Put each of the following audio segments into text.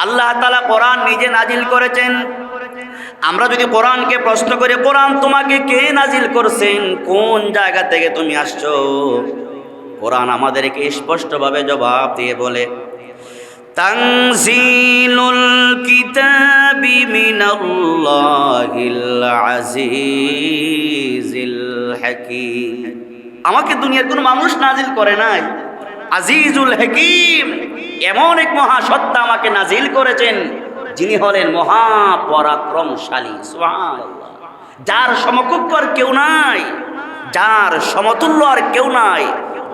আল্লাহ তাআলা কোরআন নিজে নাজিল করেছেন। আমরা যদি কোরআনকে প্রশ্ন করি, কোরআন তোমাকে কে নাজিল করছেন, কোন জায়গা থেকে তুমি আসছো, কোরআন আমাদেরকে স্পষ্টভাবে জবাব দিয়ে বলে, তানজিলুল কিতাবি মিনাল্লাহিল আজিজিল হাকীম। আমাকে দুনিয়ার কোনো মানুষ নাজিল করে নাই, আজিজুল হাকীম এমন এক মহাসত্তা আমাকে নাজিল করেছেন, যিনি হলেন মহাপরাক্রমশালী। সুবহানাল্লাহ। যার সমকক্ষ আর কেউ নাই, যার সমতুল্য আর কেউ নাই,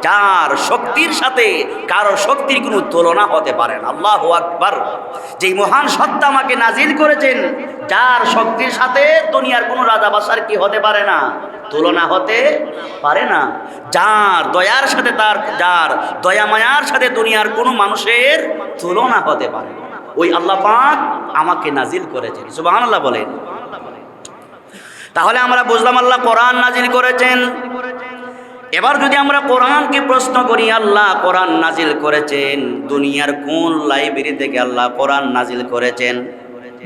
যার শক্তির সাথে কারো শক্তির কোনো তুলনা হতে পারে না। আল্লাহু আকবার। যেই মহান সত্তা আমাকে নাজিল করেছেন, যার শক্তির সাথে দুনিয়ার কোনো রাজা বাদশার কি হতে পারে না, তুলনা হতে পারে না। যার দয়ার সাথে যার দয়া মায়ার সাথে দুনিয়ার কোনো মানুষের তুলনা হতে পারে না, ওই আল্লাহ পাক আমাকে নাজিল করেছেন। সুবহানাল্লাহ বলেন। তাহলে আমরা বুঝলাম আল্লাহ কোরআন নাজিল করেছেন। এবার যদি আমরা কোরআনকে প্রশ্ন করি, আল্লাহ কোরআন নাজিল করেছেন দুনিয়ার কোন লাইব্রেরি থেকে আল্লাহ কোরআন নাজিল করেছেন?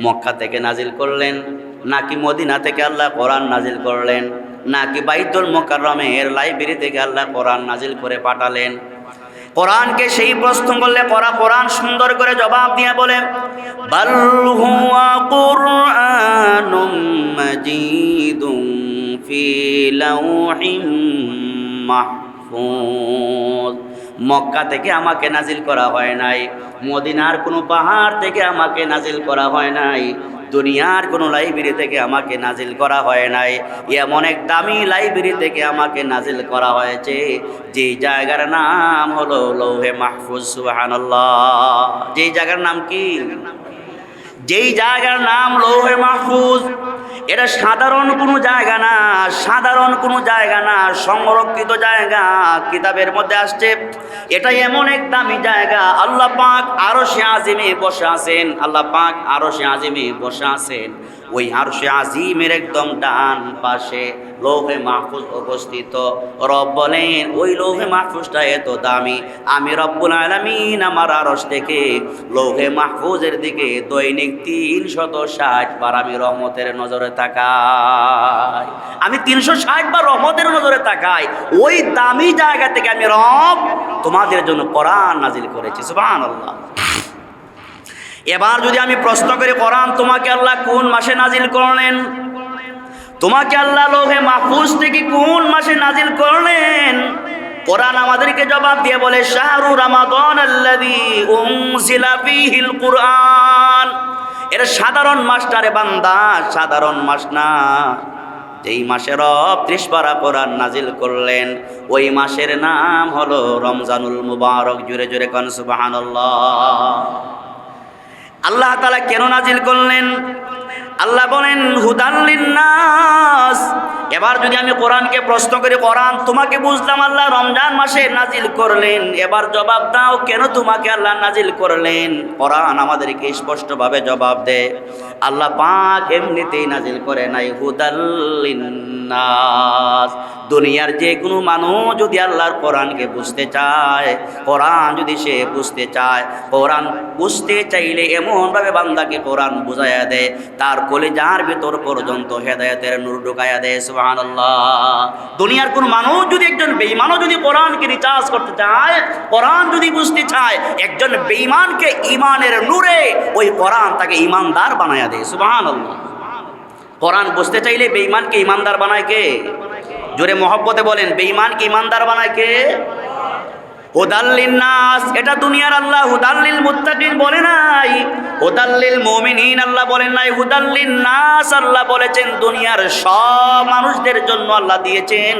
মক্কা থেকে নাজিল করলেন, নাকি মদিনা থেকে আল্লাহ কোরআন নাজিল করলেন, নাকি বাইতুল মুকাররমের লাইব্রেরি থেকে আল্লাহ কোরআন নাজিল করে পাঠালেন? কোরআনকে সেই প্রশ্ন করলে কোরআন সুন্দর করে জবাব দিয়ে বলে, বাল হুয়া কুরআনুম মাজিদুম ফি লাওহিম মাহফুজ। মক্কা থেকে আমাকে নাজিল করা হয় নাই, মদিনার কোনো পাহাড় থেকে আমাকে নাজিল করা হয় নাই, দুনিয়ার কোনো লাইব্রেরি থেকে আমাকে নাজিল করা হয় নাই, এমন এক দামি লাইব্রেরি থেকে আমাকে নাজিল করা হয়েছে, যে জায়গার নাম হলো লৌহে মাহফুজ। সুবহানাল্লাহ। যেই জায়গার নাম কি? যেই জায়গার নাম লৌহে মাহফুজ। এটা সাধারণ কোনো জায়গা না, সাধারণ কোনো জায়গা না, সংরক্ষিত জায়গা। কিতাবের মধ্যে আসছে এটা এমন এক দামি জায়গা। আল্লাহ পাক আরশে আজিমে বসে আছেন, আল্লাহ পাক আরশে আজিমে বসে আছেন। ওই আরশে আজিমের একদম ডান পাশে লৌহে মাহফুজ অবস্থিত। রব বলেন ওই লৌহে মাহফুজটা এত দামি, আমি রব্বুল আলামিন আমার আরশ থেকে লৌহে মাহফুজের দিকে দৈনিক 360 বার আমি রহমতের নজরে তাকাই। আমি 360 বার রহমতের নজরে তাকাই। ওই দামি জায়গা থেকে আমি রব তোমাদের জন্য কোরআন নাজিল করেছি। সুবহানাল্লাহ। এবার যদি আমি প্রশ্ন করি, কোরআন তোমাকে আল্লাহ কোন মাসে নাজিল করলেন? তোমাকে আল্লাহ লৌহে মাহফুজ থেকে কোন মাসে নাজিল করলেন? কোরআন আমাদেরকে জবাব দিয়ে বলে, শাহরু রমাদান আল্লাযী উনজিলা ফীহিল কুরআন। এটা সাধারণ মাসটা রে বান্দা, সাধারণ মাস না। যেই মাসে রব 30 পারা কোরআন নাজিল করলেন, ওই মাসের নাম হলো রমজানুল মুবারক। জোরে জোরে কোন সুবহানাল্লাহ। আল্লাহ তাআলা কেন নাজিল করলেন? আল্লাহ বলেন হুদাল লিন্নাস। এবার যদি আমি কোরআনকে প্রশ্ন করি, কোরআন তোমাকে বুঝলাম আল্লাহ রমজান মাসে নাজিল করলেন, এবার জবাব দাও কেন তোমাকে আল্লাহ নাজিল করলেন? কোরআন আমাদেরকে স্পষ্টভাবে জবাব দেয়, আল্লাহ পাক এমনিতেই নাজিল করে নাই, হুদাল লিন্নাস। দুনিয়ার যে কোনো মানুষ যদি আল্লাহর কোরআনকে বুঝতে চায়, কোরআন যদি সে বুঝতে চায়, কোরআন বুঝতে চাইলে এমনভাবে বান্দাকে কোরআন বুঝাইয়া দেয়, তার কলিজার ভিতর পর্যন্ত হেদায়েতের নূর ঢুকাইয়া দেয়। সুবহানাল্লাহ। দুনিয়ার কোন মানুষ যদি, একজন বেঈমানও যদি কোরআনকে রিচার্জ করতে চায়, কোরআন যদি বুঝতে চায়, একজন বেঈমানকে ঈমানের নূরে ওই কোরআন তাকে ঈমানদার বানাইয়া দেয়। সুবহানাল্লাহ। কোরআন বুঝতে চাইলে বেঈমানকে ঈমানদার বানায় কে? জোরে মহব্বতে বলেন, বেঈমানকে ঈমানদার বানায় কে? হুদাল লিন্নাস। এটা দুনিয়ার আল্লাহ হুদাল লিল মুত্তাকিন বলে নাই, হুদাল লিল মুমিনিন আল্লাহ বলেন নাই, হুদাল লিন্নাস আল্লাহ বলেছেন। দুনিয়ার সব মানুষদের জন্য আল্লাহ দিয়েছেন।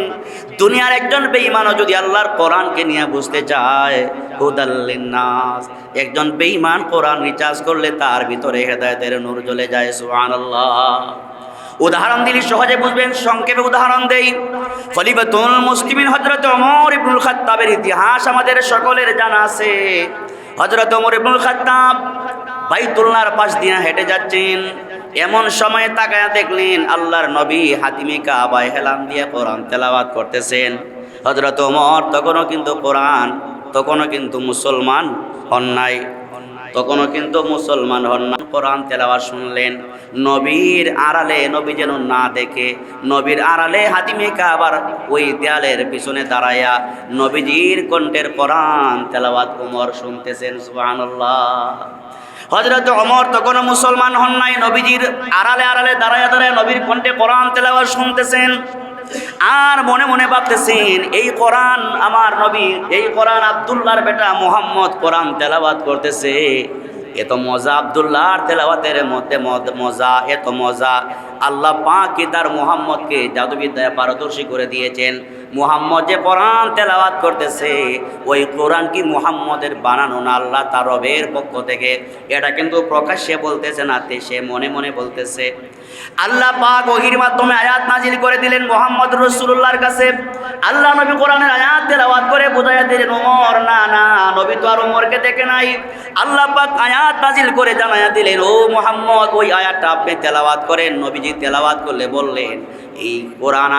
দুনিয়ার একজন বেঈমানও যদি আল্লাহর কোরআনকে নিয়ে বুঝতে চায়, হুদাল লিন্নাস। একজন বেঈমান কোরআন রিচার্জ করলে তার ভিতরে হেদায়েতের নূর জ্বলে যায়। সুবহানাল্লাহ। উদাহরণ দিলে সহজে বুঝবেন, সংক্ষেপে উদাহরণ দেই। খলিফাতুল মুসলিমিন হযরত ওমর ইবনুল খাত্তাবের ইতিহাস আমাদের সকলের জানা আছে। হযরত ওমর ইবনুল খাত্তাব বাইতুল্লাহর পাশ দিয়ে হেঁটে যাচ্ছেন, এমন সময় তাকায়া দেখলেন আল্লাহর নবী হাতিমে কাবায় হেলান দিয়ে কোরআন তেলাওয়াত করতেছেন। হযরত ওমর তখনও কিন্তু মুসলমান হন নাই। তখনও কিন্তু মুসলমান হন না। কোরআন তেলাওয়াত শুনলেন, নবীর আড়ালে, নবী যেন না দেখে, নবীর আড়ালে হাতিমে কাবার ওই দেয়ালের পিছনে দাঁড়ায়া নবীজির কণ্ঠের কোরআন তেলাওয়াত ওমর শুনতেছেন। সুবহানাল্লাহ। হযরত ওমর তখনও মুসলমান হন নাই, নবীজির আড়ালে আড়ালে দাঁড়ায়া দাঁড়ায়া নবীর কণ্ঠে কোরআন তেলাওয়াত শুনতেছেন। আর মনে মনে ভাবতেছেন, এই কোরআন আমার নবী, এই কোরআন আব্দুল্লাহর বেটা মুহাম্মদ কোরআন তেলাওয়াত করতেছে। এত মজা আব্দুল্লাহর তেলাওয়াতের মধ্যে মজা, এত মজা। আল্লাহ পাক কি তার মুহাম্মদকে জাদুবিদ্যায় পারদর্শী করে দিয়েছেন। মুহাম্মদ যে কোরআন তেলাওয়াত করতেছে, ওই কোরআন কি মুহাম্মদের বানানো না আল্লাহ তার রবের পক্ষ থেকে? এটা কিন্তু প্রকাশ্যে বলতেছে না, সে মনে মনে বলতেছে। আল্লাহ পাক ওহীর মাধ্যমে আয়াত নাজিল করে দিলেন মুহাম্মদ রাসূলুল্লাহর কাছে। আল্লাহ নবী কোরআনের আয়াত তেলাওয়াত করে বুঝাইয়া দিলেন, ওমর না না, নবী তো আর ওমরকে দেখে নাই। আল্লাহ পাক আয়াত নাজিল করে জানাইয়া দিলেন, ও মুহাম্মদ, ওই আয়াতটা আপনি তেলাওয়াত করেন। নবীজি তেলাওয়াত করলে বললেন, এই কোরআন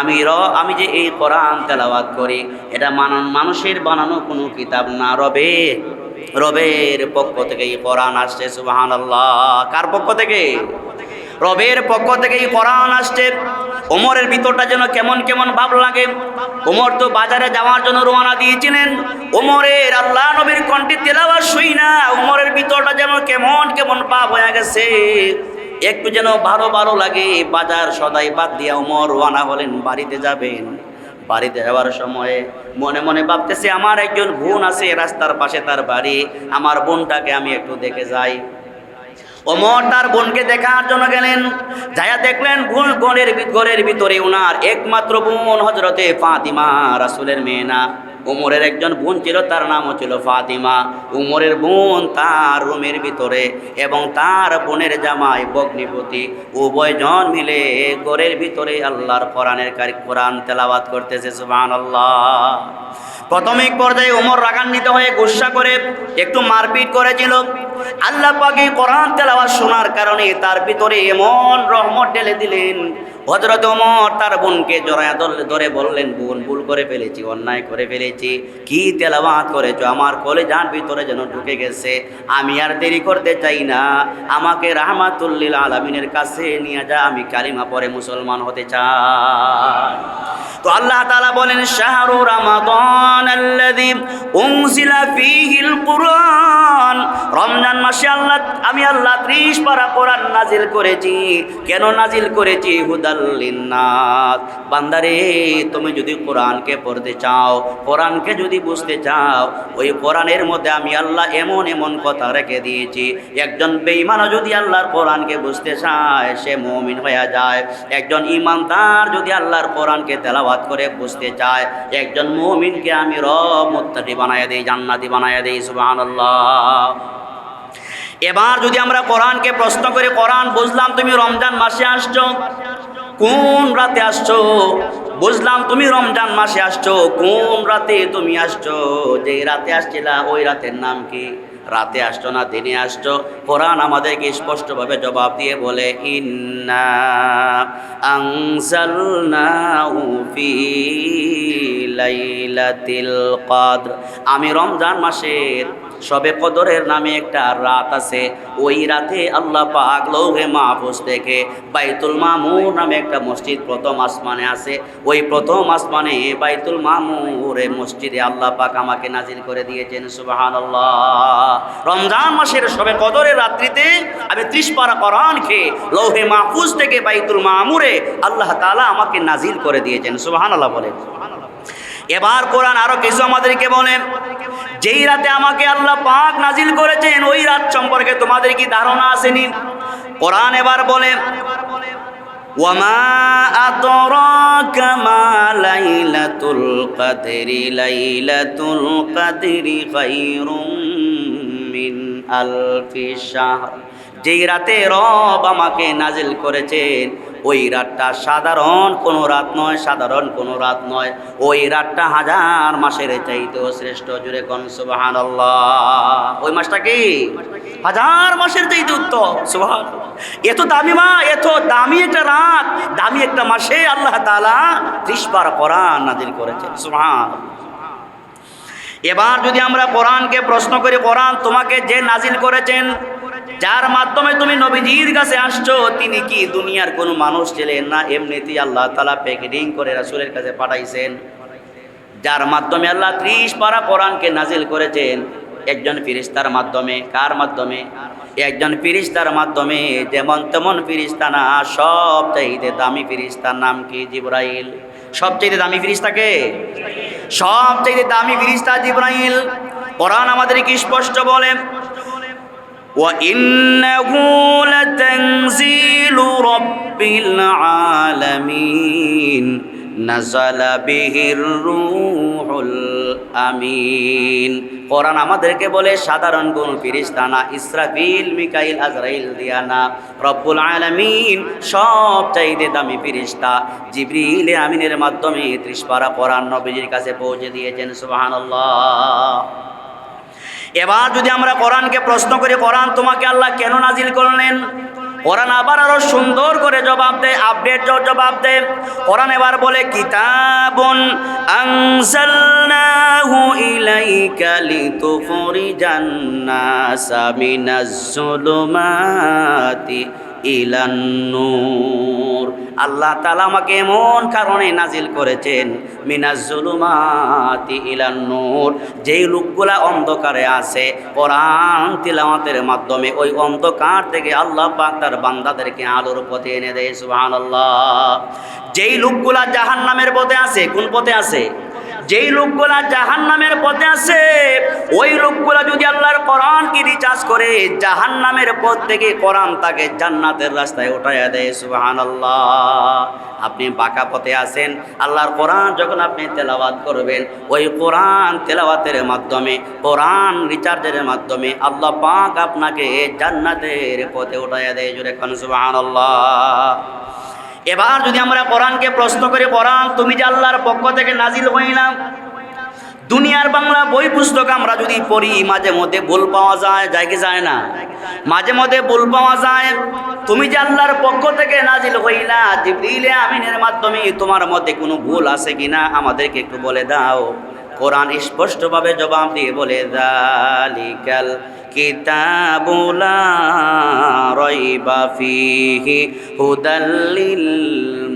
আমি যে এই কোরআন তেলাওয়াত করি, এটা মানুষের বানানো কোনো কিতাব না, রবের পক্ষ থেকে এই কোরআন আসছে। সুবহানাল্লাহ। কার পক্ষ থেকে? রবের পক্ষ থেকে এই কোরআন আসছে। ওমরের ভিতরটা যেন কেমন কেমন ভাব লাগে। ওমর তো বাজারে যাওয়ার জন্য রওনা দিয়েছিলেন। ওমরের আল্লাহ নবীর কণ্ঠে তেলাওয়াত শুই না, ওমরের ভিতরটা যেন কেমন কেমন ভাব হয়ে গেছে। একটু যেন ভালো ভালো লাগে। বাজার সদাই বাদ দিয়া ওমর রওনা হলেন, বাড়িতে যাবেন। বাড়িতে যাওয়ার সময়ে মনে মনে ভাবতেছে, আমার একজন বোন আছে রাস্তার পাশে, তার বাড়ি, আমার বোনটাকে আমি একটু দেখে যাই। ওমর তার বোনকে দেখার জন্য গেলেন। যায়া দেখলেন ঘরের ভিতরে ওনার একমাত্র বোন হযরতে ফাতিমা, রাসূলের মেয়ে না, ওমরের একজন বোন ছিল, তার নামও ছিল ফাতিমা। ওমরের বোন তার রুমের ভিতরে এবং তার বোনের জামাই ভগ্নিপতি উভয়জন মিলে ঘরের ভিতরে আল্লাহর কোরআন তেলাওয়াত করতেছে। সুবহানাল্লাহ। প্রাথমিক পর্যায়ে ওমর রাগান্বিত হয়ে গুসা করে একটু মারপিট করেছিল। আল্লাহ পাক এই কোরআন তেলাওয়াত শোনার কারণে তার ভিতরে এমন রহমত ঢেলে দিলেন। হযরত ওমর তার বোনকে জড়ায়া ধরে বললেন, বোন, ভুল করে ফেলেছি, অন্যায় করে ফেলেছি। কি তেলাওয়াত করেছো, আমার কলিজার ভিতরে যেন ঢুকে গেছে। আমি আর দেরি করতে চাই না, আমাকে রাহমাতুল লিল আলামিনের কাছে নিয়ে যা, আমি কালিমা পড়ে মুসলমান হতে চাই। তো আল্লাহ তাআলা বলেন, শাহরু রমাদানাল্লাযী উনজিলা ফীহিল কুরআন, রমজান মাসে আমি আল্লাহ 30 পারা কোরআন নাজিল করেছি। কেন নাজিল করেছি? হুদাল লিন্নাস। বান্দারে, তুমি যদি কোরআনকে পড়তে চাও, কোরআনকে যদি বুঝতে চাও, ওই কোরআনের মধ্যে আমি আল্লাহ এমন এমন কথা রেখে দিয়েছি। একজন বেঈমান যদি আল্লাহর কোরআনকে বুঝতে চায়, সে মুমিন হয়ে যায়। একজন ঈমানদার যদি আল্লাহর কোরআনকে তেলাওয়াত করে বুঝতে চায়, একজন মুমিনকে আমি রব মুত্তাকি বানায়া দেই, জান্নাতি বানায়া দেই। সুবহানাল্লাহ। এবার যদি আমরা কোরআনকে প্রশ্ন করি, কোরআন বুঝলাম তুমি রমজান মাসে আসছো, কোন রাতে আসছো? বুঝলাম তুমি রমজান মাসে আসছো, কোন রাতে তুমি আসছো? যে রাতে আসছিলা ওই রাতের নাম কি? রাতে আসছো না দিনে আসছো? কোরআন আমাদেরকে স্পষ্টভাবে জবাব দিয়ে বলে, ইন্না আনজালনাহু ফি লাইলাতিল কদর। আমি রমজান মাসের শবে কদরের নামে একটা রাত আছে। ওই রাতে আল্লাহ পাক লৌহে মাহফুজ থেকে বাইতুল মামুর নামে একটা মসজিদ প্রথম আসমানে আছে। ওই প্রথম আসমানে বাইতুল মামুরে মসজিদে আল্লাহ পাক আমাকে নাজিল করে দিয়েছেন। সুবহানাল্লাহ। রমজান মাসের শবে কদরের রাত্রিতে আমি 30 পারা কোরআন খেয়ে লৌহে মাহফুজ থেকে বাইতুল মামুরে আল্লাহ তাআলা আমাকে নাজিল করে দিয়েছেন। সুবহানাল্লাহ বলেন। এবার কোরআন আরো কিছু আমাদেরকে বলে, যেই রাতে আমাকে আল্লাহ পাক নাজিল করেছেন, ওই রাত সম্পর্কে তোমাদের কি ধারণা আসেনি? কোরআন এবার বলে, ওয়ামা আদরাকা মা লাইলাতুল কদরি, লাইলাতুল কদরি খায়রুম মিন আলফি শাহর। যেই রাতে রব আমাকে নাজিল করেছেন, ওই রাতটা সাধারণ কোনো রাত নয়, সাধারণ কোনো রাত নয়। ওই রাতটা 1000 মাসের চাইতেও শ্রেষ্ঠ। জুড়ে কোন সুবহানাল্লাহ। ওই মাসটা কি? 1000 মাসের চাইতে উত্তম। সুবহানাল্লাহ। এত দামি এত দামি একটা রাত, দামি একটা মাসে আল্লাহ তাআলা 30 পারা কোরআন নাজিল করেছেন। সুবহানাল্লাহ। এবার যদি আমরা কোরআনকে প্রশ্ন করি, কোরআন তোমাকে যে নাজিল করেছেন, যার মাধ্যমে তুমি নবীজির কাছে আসছো, তিনি কি দুনিয়ার কোনো মানুষ ছিলেন না এমনিতেই আল্লাহ তাআলা প্যাকেটিং করে রাসূলের কাছে পাঠাইছেন? যার মাধ্যমে আল্লাহ 30 পারা কোরআনকে নাজিল করেছেন একজন ফেরেশতার মাধ্যমে। কার মাধ্যমে? একজন ফেরেশতার মাধ্যমে। যেমন তেমন ফেরেশতা না, সবচাইতে দামি ফেরেশতার নাম কি? জিবরাইল। সবচাইতে দামি ফেরেশতা কে? সবচাইতে দামি ফেরেশতা জিবরাইল। কোরআন আমাদেরকে স্পষ্ট বলে, وَإِنَّهُ لَتَنزِيلُ رَبِّ الْعَالَمِينَ نَزَلَ بِهِ الرُّوحُ الْأَمِينُ। কোরআন আমাদেরকে বলে সাধারণ কোন ফেরেশতা না, ইসরাফিল, মিকাইল, আজরাইল দিয়া না, রব্বুল আলামিন সবচাইতে দামি ফেরেশতা জিবরিল আমিনের মাধ্যমে 30 পারা কোরআন নবীজির কাছে পৌঁছে দিয়েছেন। সুবহানাল্লাহ। এবার যদি আমরা কোরআনকে প্রশ্ন করি, কোরআন তোমাকে আল্লাহ কেন নাজিল করলেন? কোরআন আবার আরো সুন্দর করে জবাব দেয়, আপডেট জবাব দেয়। কোরআন এবার বলে, কিতাবুন আনজালনাহু ইলাইকা লিতুখরিজান নাসা মিনাজ যুলুমাতি ইলান নূর। আল্লাহ তাআলা আমাকে এমন কারণে নাজিল করেছেন, মিনাজ যুলুমাতি ইলান নূর, যেই লোকগুলা অন্ধকারে আছে, কোরআন তিলাওয়াতের মাধ্যমে ওই অন্ধকার থেকে আল্লাহ পাক তার বান্দাদেরকে আলোর পথে এনে দেয়। সুবহানাল্লাহ। যেই লোকগুলা জাহান্নামের পথে আছে, কোন পথে আছে? যেই লোকগুলা জাহান্নামের পথে আছে, ওই লোকগুলা যদি আল্লাহর কোরআনকে রিচার্জ করে, জাহান্নামের পথ থেকে কোরআন তাকে জান্নাতের রাস্তায় উঠাইয়া দেয়। সুবহানাল্লাহ। আপনি বাঁকা পথে আছেন, আল্লাহর কোরআন যখন আপনি তেলাওয়াত করবেন, ওই কোরআন তেলাওয়াতের মাধ্যমে, কোরআন রিচার্জের মাধ্যমে আল্লাহ পাক আপনাকে জান্নাতের পথে উঠাইয়া দেয়। জোরে কোন সুবহানাল্লাহ। এবার যদি আমরা কোরআনকে প্রশ্ন করি, কোরআন তুমি যে আল্লাহর পক্ষ থেকে নাজিল হইলাম, দুনিয়ার বাংলা বই পুস্তক আমরা যদি পড়ি, মাঝে মধ্যে ভুল পাওয়া যায়, যায় কি যায় না? মাঝে মধ্যে ভুল পাওয়া যায়। তুমি যে আল্লাহর পক্ষ থেকে নাজিল হইলা জিবরিল আমিনের মাধ্যমে, তোমার মধ্যে কোনো ভুল আছে কিনা আমাদেরকে একটু বলে দাও। কোরআন স্পষ্টভাবে জবাব দিয়ে বলে, যালিকাল কিতাবু লা রাইবা ফীহি হুদাল লিল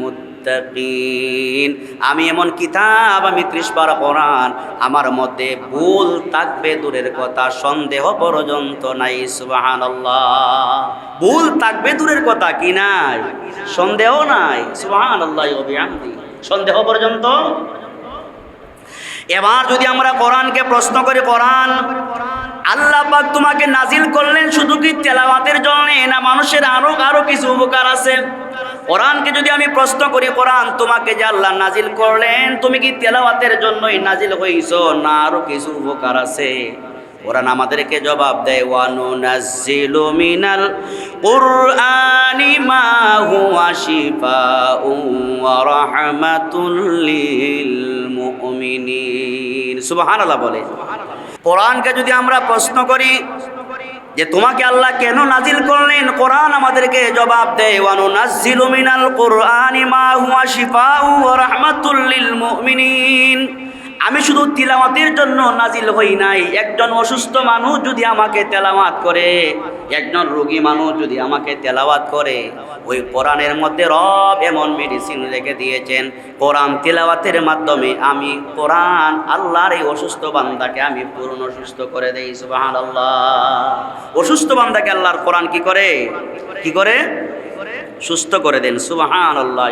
মুত্তাকিন। আমি এমন কিতাব, আমি 30 পারা কোরআন, আমার মধ্যে ভুল থাকবে দূরের কথা, সন্দেহ পর্যন্ত নাই। সুবহানাল্লাহ। ভুল থাকবে দূরের কথা, কি নাই? সন্দেহ নাই। সুবহানাল্লাহি ওয়া বিহামদিহি। সন্দেহ পর্যন্ত। এবার যদি আমরা কোরআনকে প্রশ্ন করি, কোরআন আল্লাহ পাক তোমাকে নাজিল করলেন শুধু কি তেলাওয়াতের জন্য না, মানুষের আরো কিছু উপকার আছে? কোরআনকে যদি আমি প্রশ্ন করি, কোরআন তোমাকে যে আল্লাহ নাজিল করলেন, তুমি কি তেলাওয়াতের জন্যই নাজিল হইছো না আরো কিছু উপকার আছে? কোরআন আমাদেরকে জবাব দেয়, ওয়া নুনাজ্জিলু মিনাল কুরআনি মা হুয়া শিফাউন ওয়া রাহমাতুল লিল মুমিনিন। সুবহানাল্লাহ বলে। কোরআনকে যদি আমরা প্রশ্ন করি যে তোমাকে আল্লাহ কেন নাজিল করলেন, কোরআন আমাদেরকে জবাব দেয়, ওয়া নুনাজ্জিলু মিনাল কুরআনি মা হুয়া শিফাউন ওয়া রাহমাতুল লিল মুমিনিন। আমি শুধু তিলাওয়াতের জন্য নাজিল হই নাই। একজন অসুস্থ মানুষ যদি আমাকে তেলাওয়াত করে, একজন রোগী মানুষ যদি আমাকে তেলাওয়াত করে, ওই কোরআনের মধ্যে রব এমন মেডিসিন রেখে দিয়েছেন, কোরআন তিলাওয়াতের মাধ্যমে আমি কোরআন আল্লাহর এই অসুস্থ বান্দাকে আমি পূর্ণ সুস্থ করে দেই। সুবহানাল্লাহ। অসুস্থ বান্দাকে আল্লাহর কোরআন কি করে? কি করে? সুস্থ করে দেন। সুবহানাল্লাহ।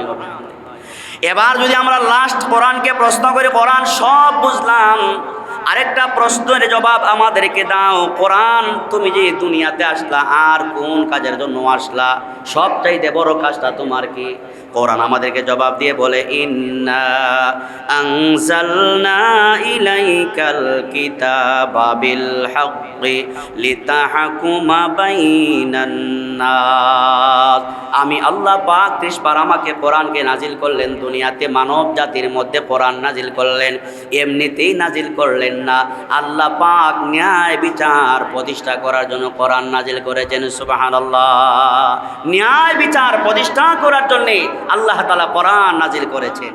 এবার যদি আমরা লাস্ট কোরআনকে প্রশ্ন করি, কোরআন সব বুঝলাম, আরেকটা প্রশ্নের জবাব আমাদেরকে দাও। কোরআন তুমি যে দুনিয়াতে আসলা, আর কোন কাজের জন্য আসলা? সবচাইতে বড় কাজটা তোমার কি? কোরআন আমাদেরকে জবাব দিয়ে বলে, ইন্না আনজালনা ইলাইকাল কিতাবা বিল হাক্কি লিতাহকুমা বাইনান নাস। আমি আল্লাহ পাক 30 বার আমাকে কোরআনকে নাজিল করলেন, দুনিয়াতে মানব জাতির মধ্যে কোরআন নাজিল করলেন। এমনিতেই নাজিল করলেন না, আল্লাহ পাক ন্যায় বিচার প্রতিষ্ঠা করার জন্য কোরআন নাজিল করেছেন। সুবহানাল্লাহ। ন্যায় বিচার প্রতিষ্ঠা করার জন্য আল্লাহ তাআলা কোরআন নাজিল করেছেন।